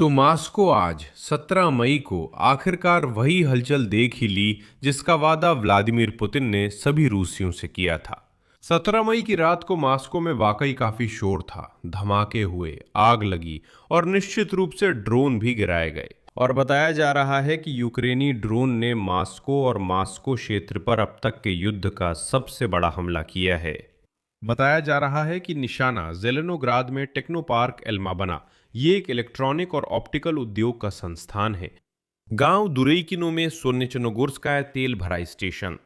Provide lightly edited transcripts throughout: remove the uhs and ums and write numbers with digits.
तो मास्को आज 17 मई को आखिरकार वही हलचल देख ही ली जिसका वादा व्लादिमीर पुतिन ने सभी रूसियों से किया था। 17 मई की रात को मास्को में वाकई काफी शोर था, धमाके हुए, आग लगी और निश्चित रूप से ड्रोन भी गिराए गए। और बताया जा रहा है कि यूक्रेनी ड्रोन ने मास्को और मास्को क्षेत्र पर अब तक के युद्ध का सबसे बड़ा हमला किया है। बताया जा रहा है कि निशाना जेलेनोग्राद में टेक्नोपार्क एल्मा बना। ये एक इलेक्ट्रॉनिक और ऑप्टिकल उद्योग का संस्थान है। गांव दुरेइकिनो में सोनेचनोगोर्स्काया तेल भराई स्टेशन।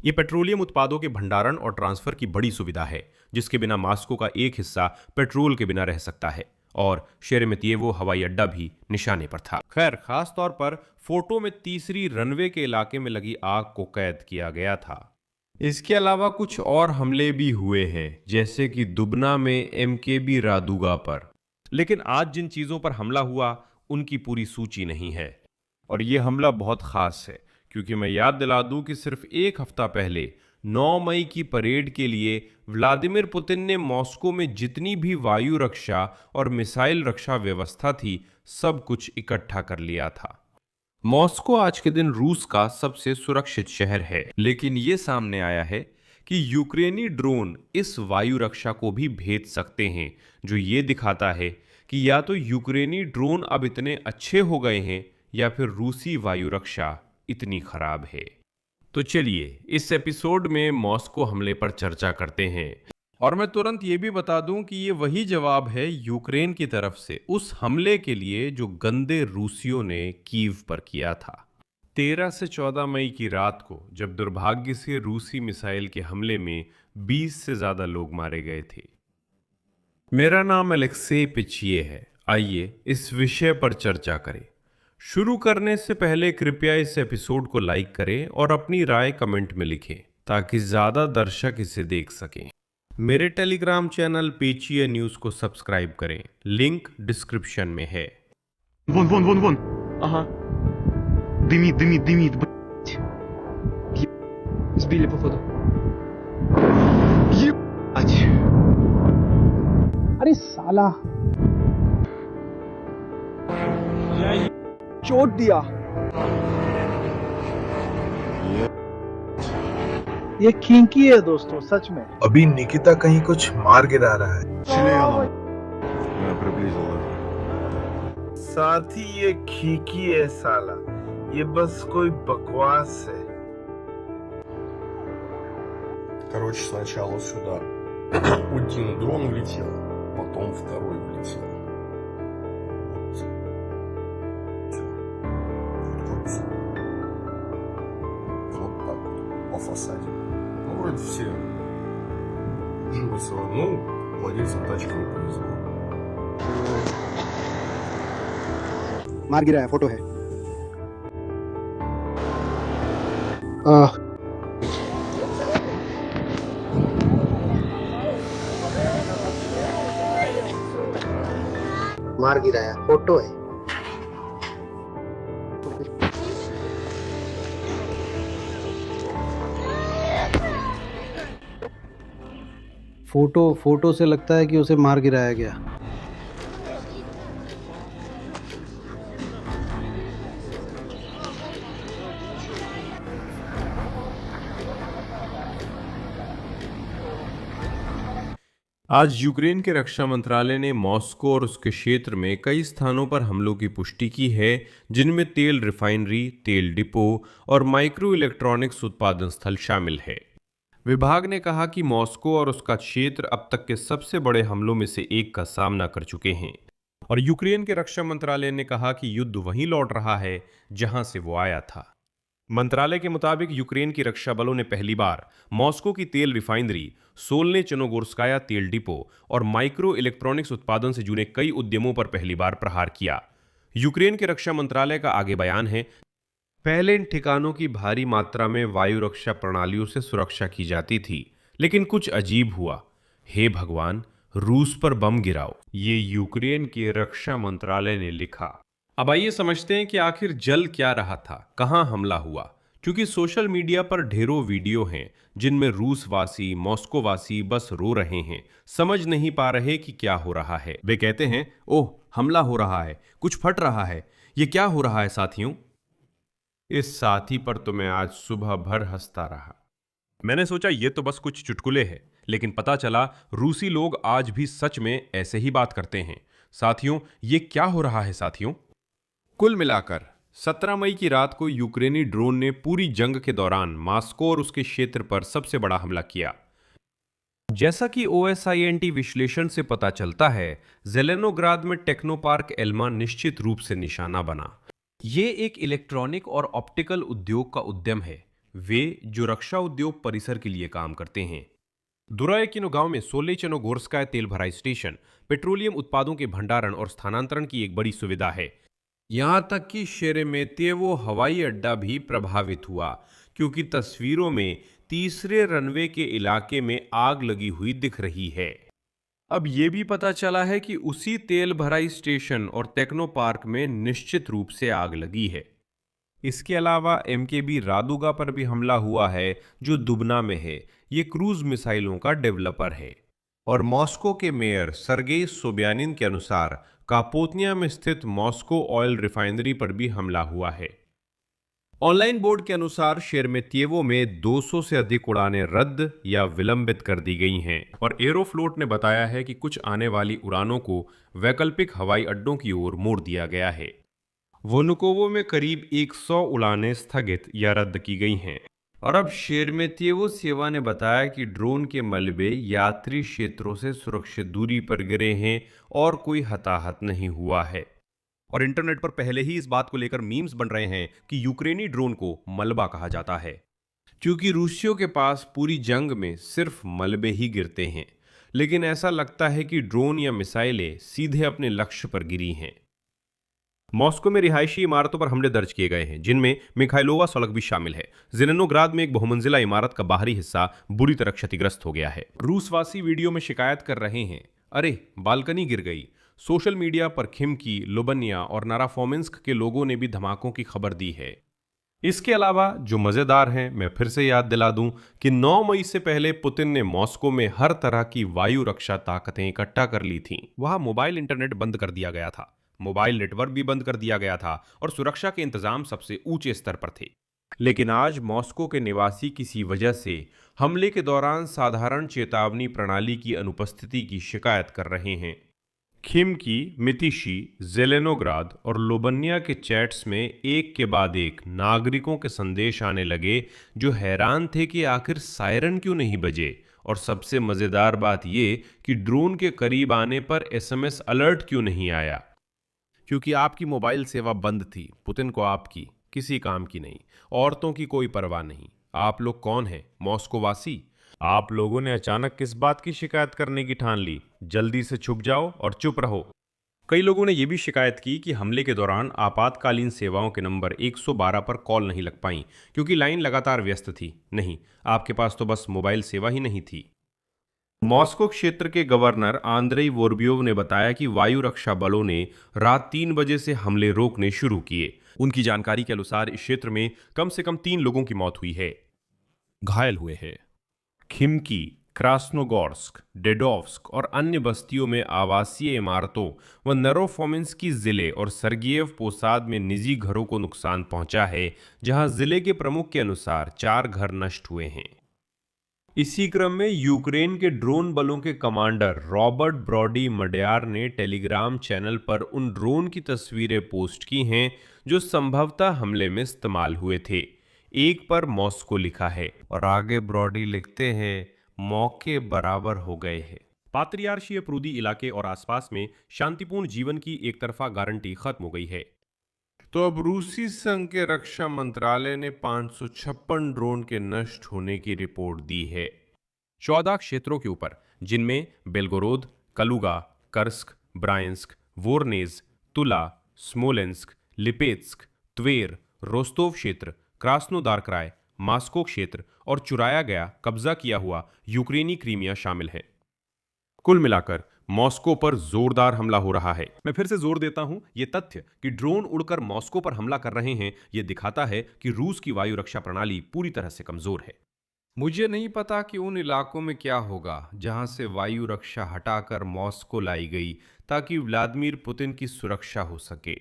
ये पेट्रोलियम उत्पादों के भंडारण और ट्रांसफर की बड़ी सुविधा है, जिसके बिना मास्को का एक हिस्सा पेट्रोल के बिना रह सकता है। और शेरेमेतियेवो हवाई अड्डा भी निशाने पर था। खैर, खास तौर पर फोटो में तीसरी रनवे के इलाके में लगी आग को कैद किया गया था। इसके अलावा कुछ और हमले भी हुए हैं, जैसे कि दुबना में एमकेबी रादुगा पर। लेकिन आज जिन चीजों पर हमला हुआ उनकी पूरी सूची नहीं है। और ये हमला बहुत खास है, क्योंकि मैं याद दिला दूं कि सिर्फ एक हफ्ता पहले 9 मई की परेड के लिए व्लादिमीर पुतिन ने मॉस्को में जितनी भी वायु रक्षा और मिसाइल रक्षा व्यवस्था थी, सब कुछ इकट्ठा कर लिया था। मॉस्को आज के दिन रूस का सबसे सुरक्षित शहर है, लेकिन ये सामने आया है कि यूक्रेनी ड्रोन इस वायु रक्षा को भी भेद सकते हैं, जो ये दिखाता है कि या तो यूक्रेनी ड्रोन अब इतने अच्छे हो गए हैं या फिर रूसी वायु रक्षा इतनी खराब है। तो चलिए इस एपिसोड में मॉस्को हमले पर चर्चा करते हैं। और मैं तुरंत ये भी बता दूं कि ये वही जवाब है यूक्रेन की तरफ से उस हमले के लिए जो गंदे रूसियों ने कीव पर किया था। 13 से 14 मई की रात को, जब दुर्भाग्य से रूसी मिसाइल के हमले में 20 से ज्यादा लोग मारे गए थे। मेरा नाम अलेक्सेई पिचिए है। आइए इस विषय पर चर्चा करें। शुरू करने से पहले कृपया इस एपिसोड को लाइक करें और अपनी राय कमेंट में लिखें, ताकि ज्यादा दर्शक इसे देख सकें। मेरे टेलीग्राम चैनल पेचिए न्यूज को सब्सक्राइब करें, लिंक डिस्क्रिप्शन में है। Вон. Ага. Дымит, блядь. Сбили, походу. Ебать. अरे साला चोट दिया। ये खिंकी है दोस्तों, सच में। अभी निकिता कहीं कुछ मार गिरा रहा है। साथ ही ये खींकी है साला, ये बस कोई बकवास है। Короче, сначала сюда один дрон влетел, потом второй влетел. Вот. Всё. Крутится. Вот так вот, по фасаде. Ну, вроде все живы целы. Ну, владельцам тачки не повезло. मार गिरा है, फोटो है। मार गिराया, फोटो है। फोटो से लगता है कि उसे मार गिराया गया। आज यूक्रेन के रक्षा मंत्रालय ने मॉस्को और उसके क्षेत्र में कई स्थानों पर हमलों की पुष्टि की है, जिनमें तेल रिफाइनरी, तेल डिपो और माइक्रो इलेक्ट्रॉनिक्स उत्पादन स्थल शामिल है। विभाग ने कहा कि मॉस्को और उसका क्षेत्र अब तक के सबसे बड़े हमलों में से एक का सामना कर चुके हैं। और यूक्रेन के रक्षा मंत्रालय ने कहा कि युद्ध वहीं लौट रहा है जहां से वो आया था। मंत्रालय के मुताबिक यूक्रेन की रक्षा बलों ने पहली बार मॉस्को की तेल रिफाइनरी, सोलनेचनोगोर्स्काया तेल डिपो और माइक्रो इलेक्ट्रॉनिक्स उत्पादन से जुड़े कई उद्यमों पर पहली बार प्रहार किया। यूक्रेन के रक्षा मंत्रालय का आगे बयान है, पहले इन ठिकानों की भारी मात्रा में वायु रक्षा प्रणालियों से सुरक्षा की जाती थी, लेकिन कुछ अजीब हुआ। हे भगवान, रूस पर बम गिराओ, ये यूक्रेन के रक्षा मंत्रालय ने लिखा। अब आइए समझते हैं कि आखिर जल क्या रहा था, कहां हमला हुआ। क्योंकि सोशल मीडिया पर ढेरों वीडियो हैं जिनमें रूसवासी मॉस्कोवासी बस रो रहे हैं, समझ नहीं पा रहे कि क्या हो रहा है। वे कहते हैं, ओह हमला हो रहा है, कुछ फट रहा है, ये क्या हो रहा है साथियों। इस साथी पर तो मैं आज सुबह भर हंसता रहा। मैंने सोचा ये तो बस कुछ चुटकुले हैं, लेकिन पता चला रूसी लोग आज भी सच में ऐसे ही बात करते हैं। साथियों, ये क्या हो रहा है साथियों। कुल मिलाकर 17 मई की रात को यूक्रेनी ड्रोन ने पूरी जंग के दौरान मॉस्को और उसके क्षेत्र पर सबसे बड़ा हमला किया। जैसा कि OSINT विश्लेषण से पता चलता है, जेलेनोग्राद में टेक्नोपार्क एल्मा निश्चित रूप से निशाना बना। ये एक इलेक्ट्रॉनिक और ऑप्टिकल उद्योग का उद्यम है, वे जो रक्षा उद्योग परिसर के लिए काम करते हैं। दुरायकिनो गांव में सोलेचनोगोर्स्काय तेल भराई स्टेशन पेट्रोलियम उत्पादों के भंडारण और स्थानांतरण की एक बड़ी सुविधा है। यहां तक कि शेरेमेतियोव हवाई अड्डा भी प्रभावित हुआ, क्योंकि तस्वीरों में तीसरे रनवे के इलाके में आग लगी हुई दिख रही है। अब यह भी पता चला है कि उसी तेल भराई स्टेशन और टेक्नो पार्क में निश्चित रूप से आग लगी है। इसके अलावा MKB रादुगा पर भी हमला हुआ है, जो दुबना में है। ये क्रूज मिसाइलों का डेवलपर है। और मॉस्को के मेयर सर्गेई सोब्यानिन के अनुसार कापोतनिया में स्थित मॉस्को ऑयल रिफाइनरी पर भी हमला हुआ है। ऑनलाइन बोर्ड के अनुसार शेरमेतिएवो में 200 से अधिक उड़ानें रद्द या विलंबित कर दी गई हैं और एरोफ्लोट ने बताया है कि कुछ आने वाली उड़ानों को वैकल्पिक हवाई अड्डों की ओर मोड़ दिया गया है। वनुकोवो में करीब 100 उड़ानें स्थगित या रद्द की गई हैं। और अब शेरमेतिएवो सेवा ने बताया कि ड्रोन के मलबे यात्री क्षेत्रों से सुरक्षित दूरी पर गिरे हैं और कोई हताहत नहीं हुआ है। और इंटरनेट पर पहले ही इस बात को लेकर मीम्स बन रहे हैं कि यूक्रेनी ड्रोन को मलबा कहा जाता है, क्योंकि रूसियों के पास पूरी जंग में सिर्फ मलबे ही गिरते हैं। लेकिन ऐसा लगता है कि ड्रोन या मिसाइलें सीधे अपने लक्ष्य पर गिरी हैं। मॉस्को में रिहायशी इमारतों पर हमले दर्ज किए गए हैं, जिनमें मिखाइलोवा सड़क भी शामिल है। जेलेनोग्राद में एक बहुमंजिला इमारत का बाहरी हिस्सा बुरी तरह क्षतिग्रस्त हो गया है। रूसवासी वीडियो में शिकायत कर रहे हैं, अरे बालकनी गिर गई। सोशल मीडिया पर खिमकी, लोबनिया और नाराफोमिंस्क के लोगों ने भी धमाकों की खबर दी है। इसके अलावा जो मजेदार हैं, मैं फिर से याद दिला दूं कि 9 मई से पहले पुतिन ने मॉस्को में हर तरह की वायु रक्षा ताकतें इकट्ठा कर ली थीं। वहां मोबाइल इंटरनेट बंद कर दिया गया था, मोबाइल नेटवर्क भी बंद कर दिया गया था और सुरक्षा के इंतजाम सबसे ऊंचे स्तर पर थे। लेकिन आज मॉस्को के निवासी किसी वजह से हमले के दौरान साधारण चेतावनी प्रणाली की अनुपस्थिति की शिकायत कर रहे हैं। खिमकी, मितिशी, जेलेनोग्राद और लोबनिया के चैट्स में एक के बाद एक नागरिकों के संदेश आने लगे, जो हैरान थे कि आखिर सायरन क्यों नहीं बजे। और सबसे मजेदार बात यह कि ड्रोन के करीब आने पर SMS अलर्ट क्यों नहीं आया, क्योंकि आपकी मोबाइल सेवा बंद थी। पुतिन को आपकी किसी काम की नहीं, औरतों की कोई परवाह नहीं। आप लोग कौन हैं? मॉस्कोवासी। आप लोगों ने अचानक किस बात की शिकायत करने की ठान ली? जल्दी से छुप जाओ और चुप रहो। कई लोगों ने यह भी शिकायत की कि हमले के दौरान आपातकालीन सेवाओं के नंबर 112 पर कॉल नहीं लग पाई, क्योंकि लाइन लगातार व्यस्त थी। नहीं, आपके पास तो बस मोबाइल सेवा ही नहीं थी। मॉस्को क्षेत्र के गवर्नर आंद्रेई वोर्बियोव ने बताया कि वायु रक्षा बलों ने रात 3 बजे से हमले रोकने शुरू किए। उनकी जानकारी के अनुसार इस क्षेत्र में कम से कम 3 लोगों की मौत हुई है, घायल हुए हैं। खिमकी, क्रास्नोगोर्स्क, डेडोव्स्क और अन्य बस्तियों में आवासीय इमारतों व नरोफोमिन्स्की जिले और सर्गियेव पोसाद में निजी घरों को नुकसान पहुंचा है, जहां जिले के प्रमुख के अनुसार 4 घर नष्ट हुए हैं। इसी क्रम में यूक्रेन के ड्रोन बलों के कमांडर रॉबर्ट ब्रॉडी मड्यार ने टेलीग्राम चैनल पर उन ड्रोन की तस्वीरें पोस्ट की हैं जो संभवतः हमले में इस्तेमाल हुए थे। एक पर मॉस्को लिखा है और आगे ब्रॉडी लिखते हैं, मौके बराबर हो गए हैं। पात्रियार्शीय प्रूदी इलाके और आसपास में शांतिपूर्ण जीवन की एक तरफा गारंटी खत्म हो गई है। तो अब रूसी संघ के रक्षा मंत्रालय ने 556 ड्रोन के नष्ट होने की रिपोर्ट दी है 14 क्षेत्रों के ऊपर, जिनमें बेलगोरोद, कलुगा, कर्स्क, ब्रायंस्क, वोरनेज, तुला, स्मोलेंस्क, लिपेत्स्क, त्वेर, रोस्तोव क्षेत्र, क्रास्नोदार, मॉस्को क्षेत्र और चुराया गया, कब्जा किया हुआ यूक्रेनी क्रीमिया शामिल है। कुल मिलाकर मॉस्को पर जोरदार हमला हो रहा है। मैं फिर से जोर देता हूं, यह तथ्य कि ड्रोन उड़कर मॉस्को पर हमला कर रहे हैं, यह दिखाता है कि रूस की वायु रक्षा प्रणाली पूरी तरह से कमजोर है। मुझे नहीं पता कि उन इलाकों में क्या होगा जहां से वायु रक्षा हटाकर मॉस्को लाई गई ताकि व्लादिमीर पुतिन की सुरक्षा हो सके।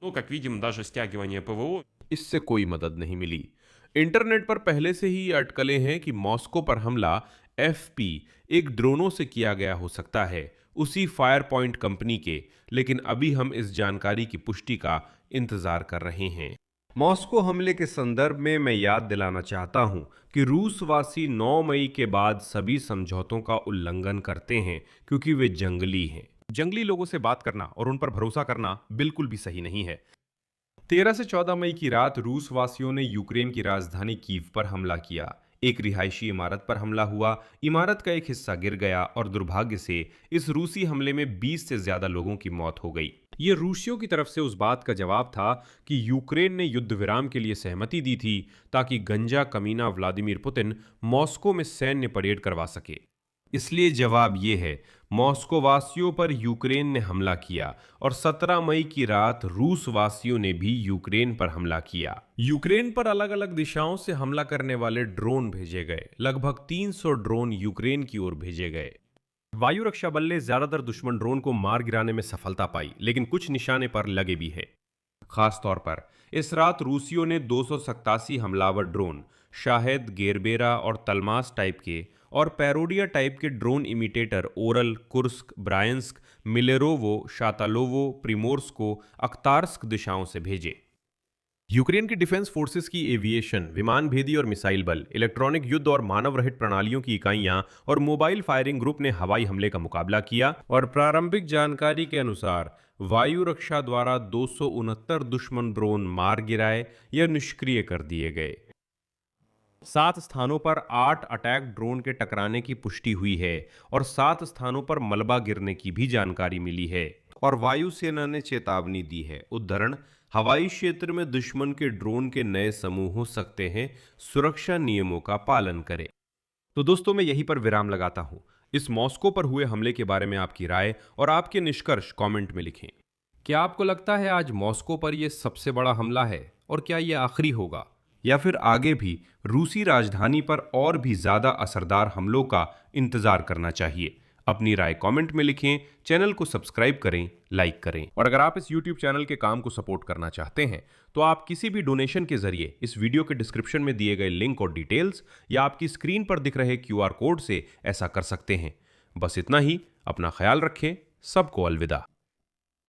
Ну, как видим, даже стягивание ПВО इससे कोई मदद नहीं मिली। इंटरनेट पर पहले से ही ये अटकलें हैं कि मॉस्को पर हमला एफपी एक ड्रोनों से किया गया हो सकता है, उसी फायर पॉइंट कंपनी के, लेकिन अभी हम इस जानकारी की पुष्टि का इंतजार कर रहे हैं। मॉस्को हमले के संदर्भ में मैं याद दिलाना चाहता हूं कि रूसवासी 9 मई के बाद सभी समझौतों का उल्लंघन करते हैं क्योंकि वे जंगली हैं। जंगली लोगों से बात करना और उन पर भरोसा करना बिल्कुल भी सही नहीं है। 13 से 14 मई की रात रूसवासियों ने यूक्रेन की राजधानी कीव पर हमला किया। एक रिहायशी इमारत पर हमला हुआ, इमारत का एक हिस्सा गिर गया और दुर्भाग्य से इस रूसी हमले में 20 से ज्यादा लोगों की मौत हो गई। ये रूसियों की तरफ से उस बात का जवाब था कि यूक्रेन ने युद्ध विराम के लिए सहमति दी थी ताकि गंजा कमीना व्लादिमीर पुतिन मॉस्को में सैन्य परेड करवा सके। इसलिए जवाब ये है, मॉस्को वासियों पर यूक्रेन ने हमला किया और 17 मई की रात रूस वासियों ने भी यूक्रेन पर हमला किया। यूक्रेन पर अलग अलग दिशाओं से हमला करने वाले ड्रोन भेजे गए। लगभग 300 ड्रोन यूक्रेन की ओर भेजे गए। वायु रक्षा बल ने ज्यादातर दुश्मन ड्रोन को मार गिराने में सफलता पाई, लेकिन कुछ निशाने पर लगे भी है। खास तौर पर इस रात रूसियों ने 287 हमलावर ड्रोन, शाहेद, गेरबेरा और तलमास टाइप के और पैरोडिया टाइप के drone imitator oral, Kursk, Bryansk, मिलेरोवो, शातालोवो, प्रिमोर्स्को, अख्तार्स्क दिशाओं से भेजे। यूक्रेन की डिफेंस फोर्सेस की एविएशन, विमान भेदी और मिसाइल बल, इलेक्ट्रॉनिक युद्ध और मानव रहित प्रणालियों की इकाइयां और मोबाइल फायरिंग ग्रुप ने हवाई हमले का मुकाबला किया और प्रारंभिक जानकारी के अनुसार वायु रक्षा द्वारा 269 दुश्मन ड्रोन मार गिराए या निष्क्रिय कर दिए गए। 7 स्थानों पर 8 अटैक ड्रोन के टकराने की पुष्टि हुई है और 7 स्थानों पर मलबा गिरने की भी जानकारी मिली है और वायुसेना ने चेतावनी दी है। उद्धरण, हवाई क्षेत्र में दुश्मन के ड्रोन के नए समूह हो सकते हैं, सुरक्षा नियमों का पालन करें। तो दोस्तों, मैं यहीं पर विराम लगाता हूं। इस मॉस्को पर हुए हमले के बारे में आपकी राय और आपके निष्कर्ष कमेंट में लिखें। क्या आपको लगता है आज मॉस्को पर यह सबसे बड़ा हमला है और क्या यह आखिरी होगा, या फिर आगे भी रूसी राजधानी पर और भी ज्यादा असरदार हमलों का इंतजार करना चाहिए? अपनी राय कमेंट में लिखें, चैनल को सब्सक्राइब करें, लाइक करें। और अगर आप इस YouTube चैनल के काम को सपोर्ट करना चाहते हैं तो आप किसी भी डोनेशन के जरिए इस वीडियो के डिस्क्रिप्शन में दिए गए लिंक और डिटेल्स या आपकी स्क्रीन पर दिख रहे QR कोड से ऐसा कर सकते हैं। बस इतना ही। अपना ख्याल रखें। सबको अलविदा।